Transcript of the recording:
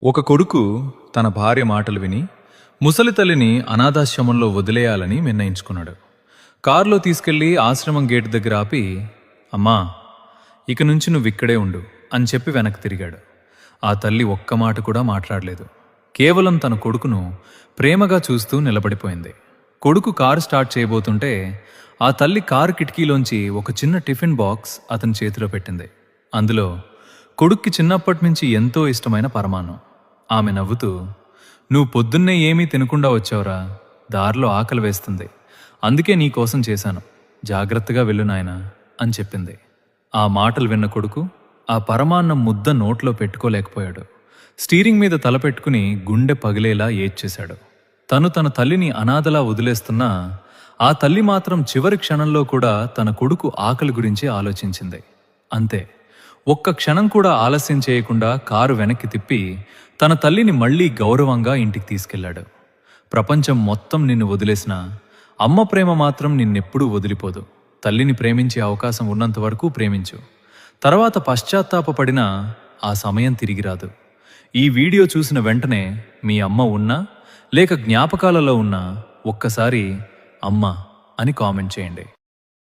ఒక కొడుకు తన భార్య మాటలు విని ముసలి తల్లిని అనాథాశ్రమంలో వదిలేయాలని నిర్ణయించుకున్నాడు. కారులో తీసుకెళ్లి ఆశ్రమం గేటు దగ్గర ఆపి, అమ్మా, ఇక నుంచి నువ్విక్కడే ఉండు అని చెప్పి వెనక్కి తిరిగాడు. ఆ తల్లి ఒక్క మాట కూడా మాట్లాడలేదు. కేవలం తన కొడుకును ప్రేమగా చూస్తూ నిలబడిపోయింది. కొడుకు కారు స్టార్ట్ చేయబోతుంటే ఆ తల్లి కారు కిటికీలోంచి ఒక చిన్న టిఫిన్ బాక్స్ అతని చేతిలో పెట్టింది. అందులో కొడుక్కి చిన్నప్పటి నుంచి ఎంతో ఇష్టమైన పరమాన్నం. ఆమె నవ్వుతూ, నువ్వు పొద్దున్నే ఏమీ తినకుండా వచ్చావురా, దారిలో ఆకలి వేస్తుంది, అందుకే నీకోసం చేశాను, జాగ్రత్తగా వెళ్ళు నాయనా అని చెప్పింది. ఆ మాటలు విన్న కొడుకు ఆ పరమాన్నం ముద్ద నోట్లో పెట్టుకోలేకపోయాడు. స్టీరింగ్ మీద తల పెట్టుకుని గుండె పగిలేలా ఏడ్చేశాడు. తన తల్లిని అనాథలా వదిలేస్తున్నా ఆ తల్లి మాత్రం చివరి క్షణంలో కూడా తన కొడుకు ఆకలి గురించి ఆలోచించింది. అంతే, ఒక్క క్షణం కూడా ఆలస్యం చేయకుండా కారు వెనక్కి తిప్పి తన తల్లిని మళ్లీ గౌరవంగా ఇంటికి తీసుకెళ్లాడు. ప్రపంచం మొత్తం నిన్ను వదిలేసినా అమ్మ ప్రేమ మాత్రం నిన్నెప్పుడూ వదిలిపోదు. తల్లిని ప్రేమించే అవకాశం ఉన్నంత వరకు ప్రేమించు. తర్వాత పశ్చాత్తాపపడినా ఆ సమయం తిరిగి రాదు. ఈ వీడియో చూసిన వెంటనే మీ అమ్మ ఉన్నా లేక జ్ఞాపకాలలో ఉన్నా ఒక్కసారి అమ్మ అని కామెంట్ చేయండి.